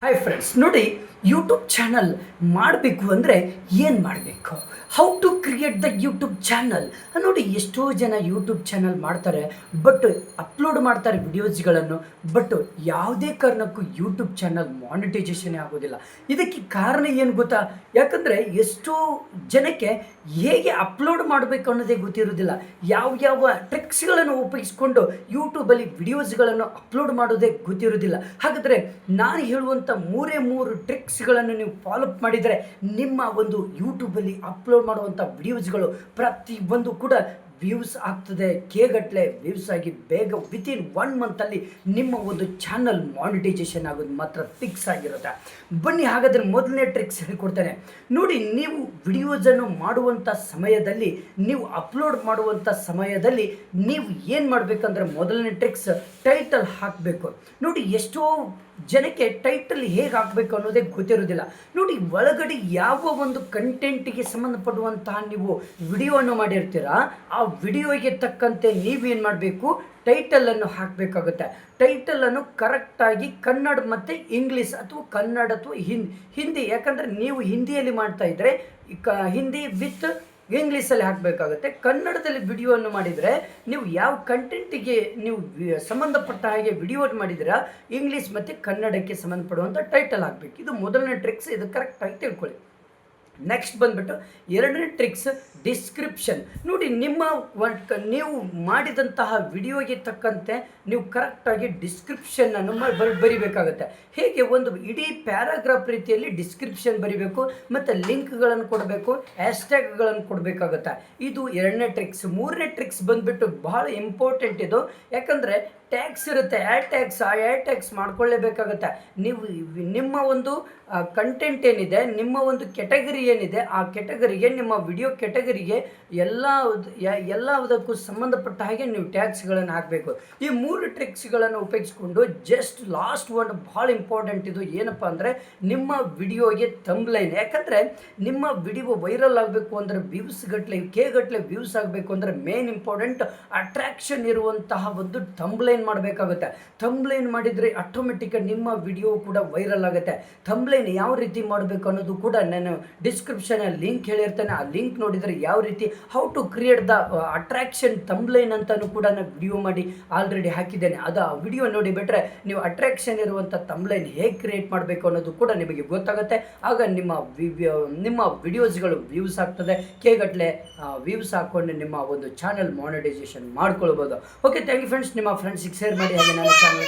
Hi friends, ನೋಡಿ YouTube channel ಮಾಡಬೇಕು ಅಂದರೆ ಏನು ಮಾಡಬೇಕು, how to create the YouTube channel. ನೋಡಿ, ಎಷ್ಟೋ ಜನ ಯೂಟ್ಯೂಬ್ ಚಾನಲ್ ಮಾಡ್ತಾರೆ, ಬಟ್ ಅಪ್ಲೋಡ್ ಮಾಡ್ತಾರೆ ವಿಡಿಯೋಸ್ಗಳನ್ನು, ಬಟ್ ಯಾವುದೇ ಕಾರಣಕ್ಕೂ ಯೂಟ್ಯೂಬ್ ಚಾನಲ್ ಮಾನಿಟೈಸೇಷನ್ ಆಗೋದಿಲ್ಲ. ಇದಕ್ಕೆ ಕಾರಣ ಏನು ಗೊತ್ತಾ? ಯಾಕಂದರೆ ಎಷ್ಟೋ ಜನಕ್ಕೆ ಹೇಗೆ ಅಪ್ಲೋಡ್ ಮಾಡಬೇಕು ಅನ್ನೋದೇ ಗೊತ್ತಿರೋದಿಲ್ಲ. ಯಾವ ಟ್ರಿಕ್ಸ್ಗಳನ್ನು ಉಪಯೋಗಿಸ್ಕೊಂಡು ಯೂಟ್ಯೂಬಲ್ಲಿ ವಿಡಿಯೋಸ್ಗಳನ್ನು ಅಪ್ಲೋಡ್ ಮಾಡೋದೇ ಗೊತ್ತಿರೋದಿಲ್ಲ. ಹಾಗಾದರೆ ನಾನು ಹೇಳುವಂಥ ಮೂರು ಟ್ರಿಕ್ಸ್ಗಳನ್ನು ನೀವು ಫಾಲೋಅಪ್ ಮಾಡಿದರೆ ನಿಮ್ಮ ಒಂದು ಯೂಟ್ಯೂಬಲ್ಲಿ ಅಪ್ಲೋಡ್ ಮಾಡುವಂಥ ವಿಡಿಯೋಸ್ಗಳು ಪ್ರತಿಯೊಂದು ಕೂಡ ವ್ಯೂಸ್ ಆಗ್ತದೆ. ಗಟ್ಟಲೆ ವ್ಯೂಸ್ ಆಗಿ ಬೇಗ ವಿತಿನ್ 1 ಮಂತಲ್ಲಿ ನಿಮ್ಮ ಒಂದು ಚಾನಲ್ ಮಾನಿಟೈಸೇಷನ್ ಆಗೋದು ಮಾತ್ರ ಫಿಕ್ಸ್ ಆಗಿರುತ್ತೆ. ಬನ್ನಿ, ಹಾಗಾದರೆ ಮೊದಲನೇ ಟ್ರಿಕ್ಸ್ ಹೇಳಿಕೊಡ್ತೇನೆ. ನೋಡಿ, ನೀವು ವಿಡಿಯೋಸನ್ನು ಮಾಡುವಂಥ ಸಮಯದಲ್ಲಿ, ನೀವು ಅಪ್ಲೋಡ್ ಮಾಡುವಂಥ ಸಮಯದಲ್ಲಿ ನೀವು ಏನು ಮಾಡಬೇಕಂದ್ರೆ, ಮೊದಲನೇ ಟ್ರಿಕ್ಸ್ ಟೈಟಲ್ ಹಾಕಬೇಕು. ನೋಡಿ, ಎಷ್ಟೋ ಜನಕ್ಕೆ ಟೈಟಲ್ ಹೇಗೆ ಹಾಕಬೇಕು ಅನ್ನೋದೇ ಗೊತ್ತಿರೋದಿಲ್ಲ. ನೋಡಿ, ಒಳಗಡೆ ಯಾವ ಒಂದು ಕಂಟೆಂಟಿಗೆ ಸಂಬಂಧಪಡುವಂತಹ ನೀವು ವಿಡಿಯೋವನ್ನು ಮಾಡಿರ್ತೀರಾ, ಆ ವಿಡಿಯೋಗೆ ತಕ್ಕಂತೆ ನೀವೇನು ಮಾಡಬೇಕು, ಟೈಟಲನ್ನು ಹಾಕಬೇಕಾಗುತ್ತೆ. ಟೈಟಲನ್ನು ಕರೆಕ್ಟಾಗಿ ಕನ್ನಡ ಮತ್ತು ಇಂಗ್ಲೀಷ್ ಅಥವಾ ಕನ್ನಡ ಅಥವಾ ಹಿಂದಿ, ಯಾಕಂದರೆ ನೀವು ಹಿಂದಿಯಲ್ಲಿ ಮಾಡ್ತಾ ಇದ್ದರೆ ಹಿಂದಿ ವಿತ್ ಇಂಗ್ಲೀಷಲ್ಲಿ ಹಾಕಬೇಕಾಗುತ್ತೆ. ಕನ್ನಡದಲ್ಲಿ ವಿಡಿಯೋವನ್ನು ಮಾಡಿದರೆ ನೀವು ಯಾವ ಕಂಟೆಂಟಿಗೆ ನೀವು ಸಂಬಂಧಪಟ್ಟ ಹಾಗೆ ವಿಡಿಯೋ ಮಾಡಿದರೆ ಇಂಗ್ಲೀಷ್ ಮತ್ತು ಕನ್ನಡಕ್ಕೆ ಸಂಬಂಧಪಡುವಂಥ ಟೈಟಲ್ ಹಾಕಬೇಕು. ಇದು ಮೊದಲನೇ ಟ್ರಿಕ್ಸ್, ಇದು ಕರೆಕ್ಟಾಗಿ ತಿಳ್ಕೊಳ್ಳಿ. ನೆಕ್ಸ್ಟ್ ಬಂದುಬಿಟ್ಟು ಎರಡನೇ ಟ್ರಿಕ್ಸ್ ಡಿಸ್ಕ್ರಿಪ್ಷನ್. ನೋಡಿ, ನೀವು ಮಾಡಿದಂತಹ ವಿಡಿಯೋಗೆ ತಕ್ಕಂತೆ ನೀವು ಕರೆಕ್ಟಾಗಿ ಡಿಸ್ಕ್ರಿಪ್ಷನನ್ನು ಬರಿಬೇಕಾಗುತ್ತೆ. ಹೇಗೆ ಒಂದು ಇಡೀ ಪ್ಯಾರಾಗ್ರಾಫ್ ರೀತಿಯಲ್ಲಿ ಡಿಸ್ಕ್ರಿಪ್ಷನ್ ಬರಿಬೇಕು ಮತ್ತು ಲಿಂಕ್ಗಳನ್ನು ಕೊಡಬೇಕು, ಹ್ಯಾಶ್ಟ್ಯಾಗ್ಗಳನ್ನು ಕೊಡಬೇಕಾಗುತ್ತೆ. ಇದು ಎರಡನೇ ಟ್ರಿಕ್ಸ್. ಮೂರನೇ ಟ್ರಿಕ್ಸ್ ಬಂದುಬಿಟ್ಟು ಬಹಳ ಇಂಪಾರ್ಟೆಂಟ್ ಇದು, ಯಾಕಂದರೆ ಟ್ಯಾಗ್ಸ್ ಇರುತ್ತೆ, ಆ್ಯಡ್ ಟ್ಯಾಗ್ಸ್. ಆ ಆ್ಯಡ್ ಟ್ಯಾಗ್ಸ್ ಮಾಡ್ಕೊಳ್ಳೇಬೇಕಾಗುತ್ತೆ. ನೀವು ನಿಮ್ಮ ಒಂದು ಕಂಟೆಂಟ್ ಏನಿದೆ, ನಿಮ್ಮ ಒಂದು ಕೆಟಗರಿ ಏನಿದೆ, ಆ ಕೆಟಗರಿಗೆ, ನಿಮ್ಮ ವಿಡಿಯೋ ಕೆಟಗರಿಗೆ ಎಲ್ಲದಕ್ಕೂ ಸಂಬಂಧಪಟ್ಟ ಹಾಗೆ ನೀವು ಟ್ಯಾಗ್ಸ್ಗಳನ್ನು ಹಾಕಬೇಕು. ಈ 3 ಟ್ರಿಕ್ಸ್ಗಳನ್ನು ಉಪಯೋಗಿಸ್ಕೊಂಡು ಜಸ್ಟ್ ಲಾಸ್ಟ್ ಒಂದು ಭಾಳ ಇಂಪಾರ್ಟೆಂಟ್ ಇದು ಏನಪ್ಪ ಅಂದರೆ, ನಿಮ್ಮ ವಿಡಿಯೋಗೆ ಥಂಬ್ಲೈನ್. ಯಾಕಂದರೆ ನಿಮ್ಮ ವಿಡಿಯೋ ವೈರಲ್ ಆಗಬೇಕು ಅಂದರೆ ವ್ಯೂಸ್ ಗಟ್ಟಲೆ ವ್ಯೂಸ್ ಆಗಬೇಕು ಅಂದರೆ ಮೇನ್ ಇಂಪಾರ್ಟೆಂಟ್ ಅಟ್ರಾಕ್ಷನ್ ಇರುವಂತಹ ಒಂದು ಥಂಬ್ಲೈನ್ ಮಾಡಬೇಕಾಗುತ್ತೆ. ಥಂಬ್ಲೈನ್ ಮಾಡಿದರೆ ಆಟೋಮೆಟಿಕ್ಕಾಗಿ ನಿಮ್ಮ ವಿಡಿಯೋ ಕೂಡ ವೈರಲ್ ಆಗುತ್ತೆ. ಥಂಬ್ಲೈನ್ ಯಾವ ರೀತಿ ಮಾಡಬೇಕು ಅನ್ನೋದು ಕೂಡ ನಾನು ಡಿಸ್ಕ್ರಿಪ್ಷನಲ್ಲಿ ಲಿಂಕ್ ಹೇಳಿರ್ತೇನೆ. ಆ ಲಿಂಕ್ ನೋಡಿದರೆ ಯಾವ ರೀತಿ how to create the attraction thumbnail ಅಂತಲೂ ಕೂಡ ನಾನು ವಿಡಿಯೋ ಮಾಡಿ ಆಲ್ರೆಡಿ ಹಾಕಿದ್ದೇನೆ. ಅದು ಆ ವಿಡಿಯೋ ನೋಡಿ ಬಿಟ್ಟರೆ ನೀವು ಅಟ್ರಾಕ್ಷನ್ ಇರುವಂಥ ಥಂಬ್ಲೈನ್ ಹೇಗೆ ಕ್ರಿಯೇಟ್ ಮಾಡಬೇಕು ಅನ್ನೋದು ಕೂಡ ನಿಮಗೆ ಗೊತ್ತಾಗುತ್ತೆ. ಆಗ ನಿಮ್ಮ ವಿಡಿಯೋಸ್ಗಳು ವ್ಯೂಸ್ ಆಗ್ತದೆ, ಗಟ್ಟಲೆ ವ್ಯೂಸ್ ಹಾಕ್ಕೊಂಡು ನಿಮ್ಮ ಒಂದು ಚಾನಲ್ ಮಾನಿಟೈಸೇಷನ್ ಮಾಡ್ಕೊಳ್ಬೋದು. Okay, thank you friends. ನಿಮ್ಮ ಫ್ರೆಂಡ್ಸಿಗೆ ಶೇರ್ ಮಾಡಿ, ಹಾಗೆ ನನ್ನ ಚಾನಲ್